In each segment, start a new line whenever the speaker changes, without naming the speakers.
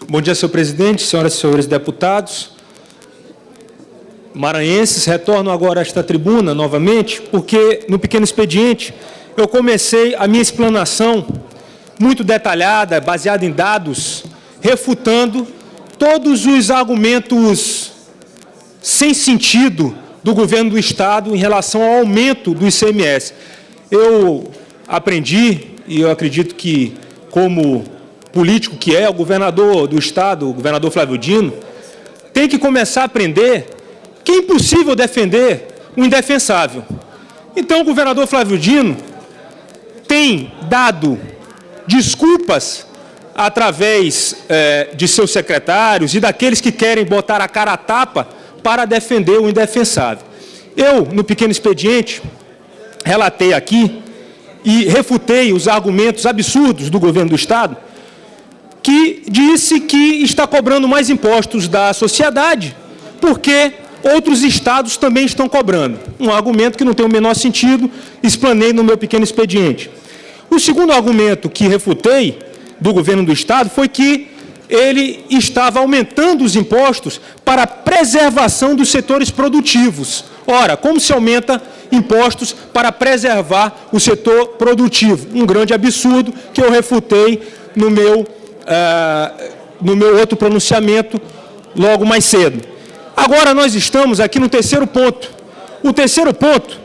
Bom dia, senhor presidente, senhoras e senhores deputados. Maranhenses, retorno agora a esta tribuna novamente, porque no pequeno expediente eu comecei a minha explanação muito detalhada, baseada em dados, refutando todos os argumentos sem sentido do governo do Estado em relação ao aumento do ICMS. Eu aprendi, e eu acredito que, como político que é, o governador do Estado, o governador Flávio Dino, tem que começar a aprender que é impossível defender o indefensável. Então, o governador Flávio Dino tem dado desculpas através de seus secretários e daqueles que querem botar a cara a tapa para defender o indefensável. Eu, no pequeno expediente, relatei aqui e refutei os argumentos absurdos do governo do Estado, que disse que está cobrando mais impostos da sociedade, porque outros estados também estão cobrando. Um argumento que não tem o menor sentido, explanei no meu pequeno expediente. O segundo argumento que refutei do governo do Estado foi que ele estava aumentando os impostos para a preservação dos setores produtivos. Ora, como se aumenta impostos para preservar o setor produtivo? Um grande absurdo que eu refutei no meu outro pronunciamento logo mais cedo. Agora nós estamos aqui no terceiro ponto. O terceiro ponto,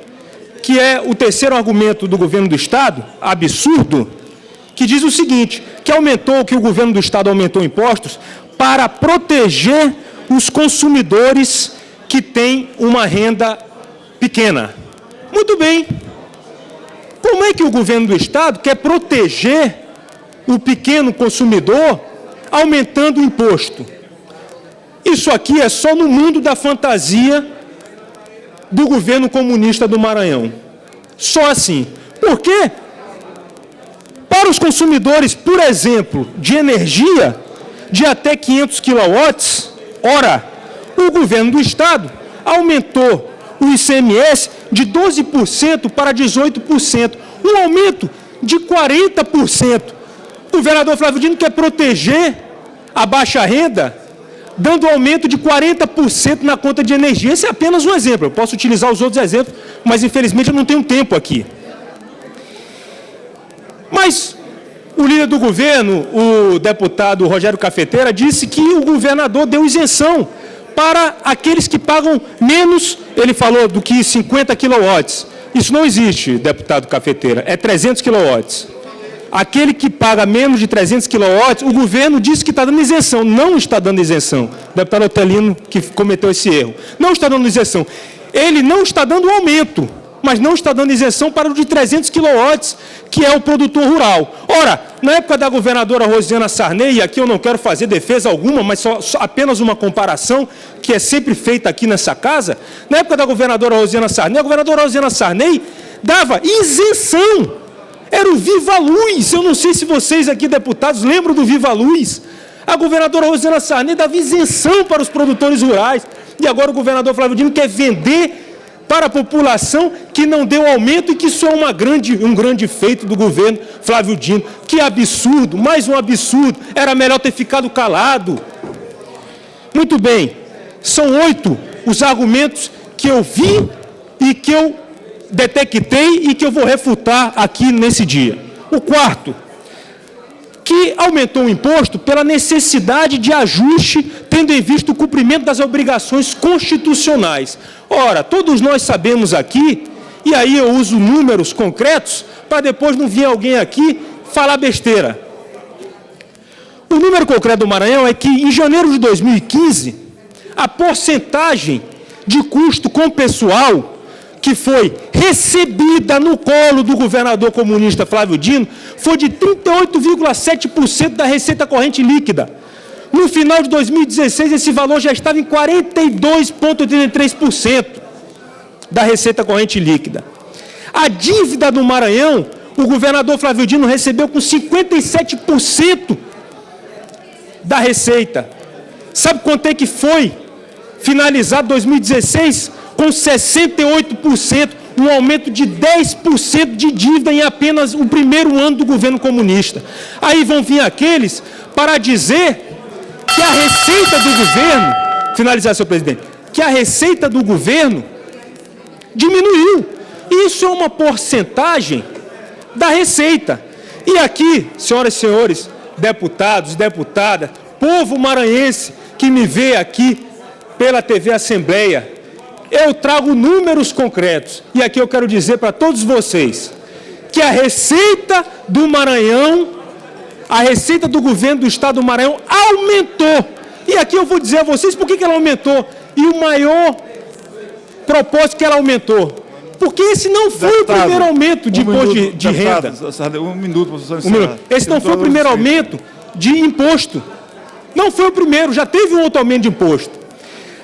que é o terceiro argumento do governo do Estado, absurdo, que diz o seguinte, que o governo do Estado aumentou impostos para proteger os consumidores que têm uma renda pequena. Muito bem. Como é que o governo do Estado quer proteger o pequeno consumidor aumentando o imposto? Isso aqui é só no mundo da fantasia do governo comunista do Maranhão. Só assim. Por quê? Para os consumidores, por exemplo, de energia de até 500 kW, ora, o governo do Estado aumentou o ICMS de 12% para 18%, um aumento de 40%. O governador Flávio Dino quer proteger a baixa renda, dando aumento de 40% na conta de energia. Esse é apenas um exemplo. Eu posso utilizar os outros exemplos, mas infelizmente eu não tenho tempo aqui. Mas o líder do governo, o deputado Rogério Cafeteira, disse que o governador deu isenção para aqueles que pagam menos, ele falou, do que 50 kW. Isso não existe, deputado Cafeteira, é 300 kW. Aquele que paga menos de 300 kW, o governo disse que está dando isenção. Não está dando isenção. O deputado Otelino que cometeu esse erro. Não está dando isenção. Ele não está dando aumento, mas não está dando isenção para o de 300 kW, que é o produtor rural. Ora, na época da governadora Rosiana Sarney, e aqui eu não quero fazer defesa alguma, mas apenas uma comparação, que é sempre feita aqui nessa casa, na época da governadora Rosiana Sarney, a governadora Rosiana Sarney dava isenção. Era o Viva Luz. Eu não sei se vocês aqui, deputados, lembram do Viva Luz. A governadora Rosiana Sarney dava isenção para os produtores rurais. E agora o governador Flávio Dino quer vender para a população que não deu aumento e que isso é um grande feito do governo Flávio Dino. Que absurdo, mais um absurdo. Era melhor ter ficado calado. Muito bem, são 8 os argumentos que eu vi e que eu detectei e que eu vou refutar aqui nesse dia. O quarto, que aumentou o imposto pela necessidade de ajuste, tendo em vista o cumprimento das obrigações constitucionais. Ora, todos nós sabemos aqui, e aí eu uso números concretos, para depois não vir alguém aqui falar besteira. O número concreto do Maranhão é que, em janeiro de 2015, a porcentagem de custo com pessoal que foi recebida no colo do governador comunista Flávio Dino, foi de 38,7% da receita corrente líquida. No final de 2016, esse valor já estava em 42,83% da receita corrente líquida. A dívida do Maranhão, o governador Flávio Dino recebeu com 57% da receita. Sabe quanto é que foi finalizado 2016? Com 68%, um aumento de 10% de dívida em apenas o primeiro ano do governo comunista. Aí vão vir aqueles para dizer que a receita do governo, finalizar, senhor presidente, que a receita do governo diminuiu. Isso é uma porcentagem da receita. E aqui, senhoras e senhores, deputados, deputadas, povo maranhense que me vê aqui pela TV Assembleia, eu trago números concretos. E aqui eu quero dizer para todos vocês que a receita do Maranhão, a receita do governo do estado do Maranhão aumentou. E aqui eu vou dizer a vocês por que ela aumentou. E o maior propósito que ela aumentou. Porque esse não foi o primeiro aumento de imposto de renda.
Um minuto, professor.
Esse não foi o primeiro aumento de imposto. Não foi o primeiro, já teve um outro aumento de imposto.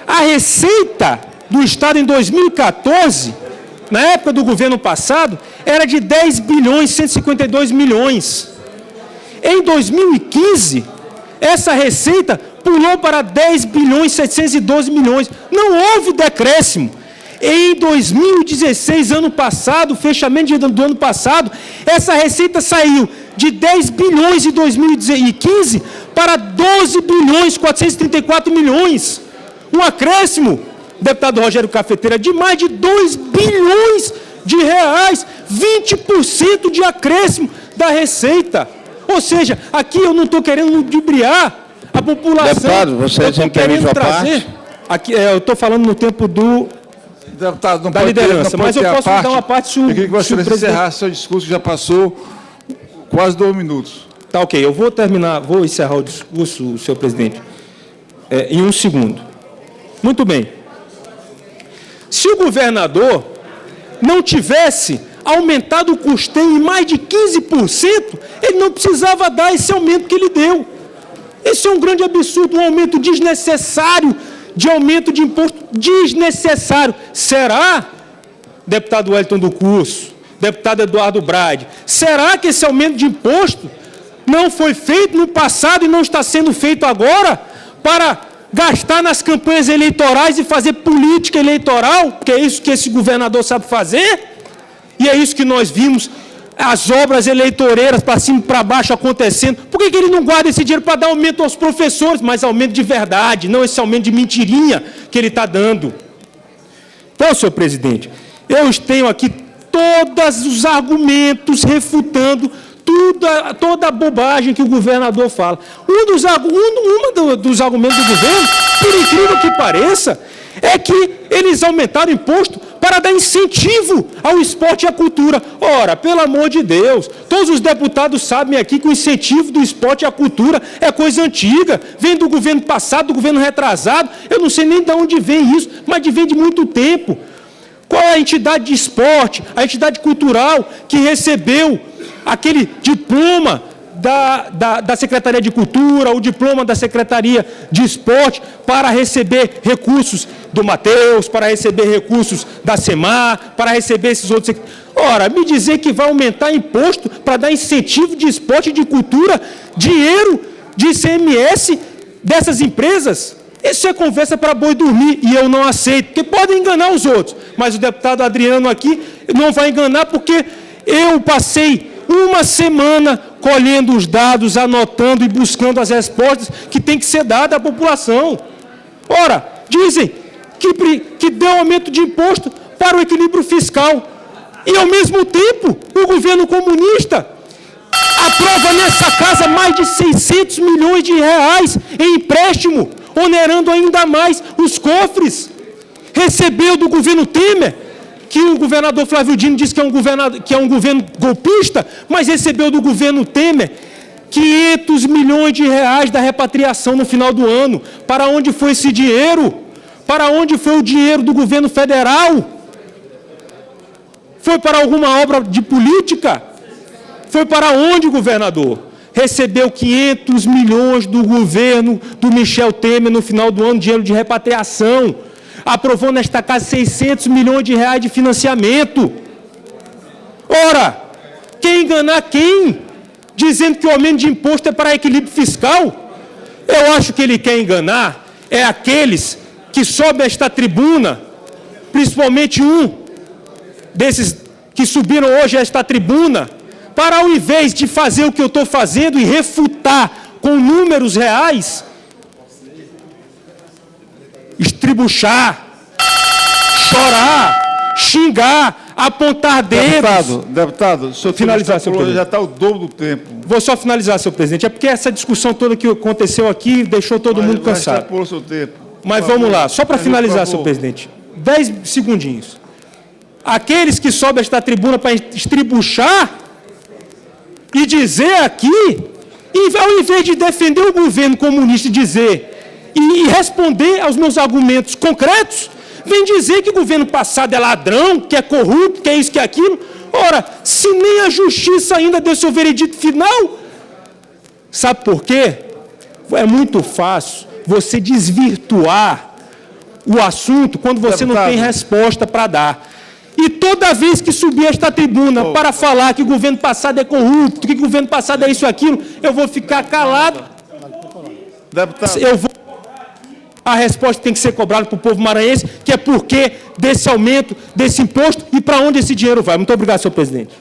A receita do estado em 2014, na época do governo passado, era de 10 bilhões 152 milhões. Em 2015, essa receita pulou para 10 bilhões 712 milhões. Não houve decréscimo. Em 2016, ano passado, fechamento do ano passado, essa receita saiu de 10 bilhões em 2015 para 12 bilhões 434 milhões. Um acréscimo, deputado Rogério Cafeteira, de mais de 2 bilhões de reais, 20% de acréscimo da receita. Ou seja, aqui eu não estou querendo ludibriar a população.
Deputado, você
estou querendo trazer. Aqui, eu estou falando no tempo
deputado, não
da
pode
liderança,
ter, não
mas eu posso dar uma parte se o
Eu queria que você encerrasse seu discurso, que já passou quase 2 minutos.
Tá, ok. Eu vou terminar, vou encerrar o discurso, senhor presidente, em 1 segundo. Muito bem. Se o governador não tivesse aumentado o custeio em mais de 15%, ele não precisava dar esse aumento que ele deu. Esse é um grande absurdo, um aumento desnecessário, de aumento de imposto desnecessário. Será, deputado Wellington do Curso, deputado Eduardo Brade, será que esse aumento de imposto não foi feito no passado e não está sendo feito agora para gastar nas campanhas eleitorais e fazer política eleitoral? Porque é isso que esse governador sabe fazer? E é isso que nós vimos, as obras eleitoreiras para cima e para baixo acontecendo. Por que ele não guarda esse dinheiro para dar aumento aos professores, mas aumento de verdade, não esse aumento de mentirinha que ele está dando? Então, senhor presidente, eu tenho aqui todos os argumentos refutando toda a bobagem que o governador fala. Um dos argumentos do governo, por incrível que pareça, é que eles aumentaram o imposto para dar incentivo ao esporte e à cultura. Ora, pelo amor de Deus, todos os deputados sabem aqui que o incentivo do esporte e à cultura é coisa antiga, vem do governo passado, do governo retrasado, eu não sei nem de onde vem isso, mas vem de muito tempo. Qual é a entidade de esporte, a entidade cultural que recebeu aquele diploma da Secretaria de Cultura, o diploma da Secretaria de Esporte, para receber recursos do Mateus, para receber recursos da SEMAR, para receber esses outros... Ora, me dizer que vai aumentar imposto para dar incentivo de esporte e de cultura, dinheiro de ICMS dessas empresas, isso é conversa para boi dormir, e eu não aceito, porque podem enganar os outros, mas o deputado Adriano aqui não vai enganar, porque eu passei uma semana colhendo os dados, anotando e buscando as respostas que tem que ser dada à população. Ora, dizem que deu aumento de imposto para o equilíbrio fiscal. E, ao mesmo tempo, o governo comunista aprova nessa casa mais de 600 milhões de reais em empréstimo, onerando ainda mais os cofres. Recebeu do governo Temer, que o governador Flávio Dino disse que é um governo golpista, mas recebeu do governo Temer 500 milhões de reais da repatriação no final do ano. Para onde foi esse dinheiro? Para onde foi o dinheiro do governo federal? Foi para alguma obra de política? Foi para onde, governador? Recebeu 500 milhões do governo do Michel Temer no final do ano, dinheiro de repatriação. Aprovou nesta casa 600 milhões de reais de financiamento. Ora, quer enganar quem? Dizendo que o aumento de imposto é para equilíbrio fiscal? Eu acho que ele quer enganar aqueles que sobem esta tribuna, principalmente um desses que subiram hoje a esta tribuna, para ao invés de fazer o que eu estou fazendo e refutar com números reais, estribuchar, chorar, xingar, apontar dedos.
Deputado, o senhor
Finalizar, senhor presidente.
já está o dobro do tempo.
Vou só finalizar, senhor presidente. É porque essa discussão toda que aconteceu aqui deixou todo mundo cansado.
Extrapolou o seu tempo.
Mas vamos lá, só para finalizar, senhor presidente. 10 segundinhos. Aqueles que sobem esta tribuna para estribuchar e dizer aqui, e ao invés de defender o governo comunista e dizer, e responder aos meus argumentos concretos, vem dizer que o governo passado é ladrão, que é corrupto, que é isso, que é aquilo. Ora, se nem a justiça ainda deu seu veredito final, sabe por quê? É muito fácil você desvirtuar o assunto quando você não tem resposta para dar. E toda vez que subir esta tribuna para falar que o governo passado é corrupto, que o governo passado é isso e aquilo, eu vou ficar calado.
Deputado.
A resposta tem que ser cobrada para o povo maranhense, que é por que desse aumento, desse imposto e para onde esse dinheiro vai. Muito obrigado, senhor presidente.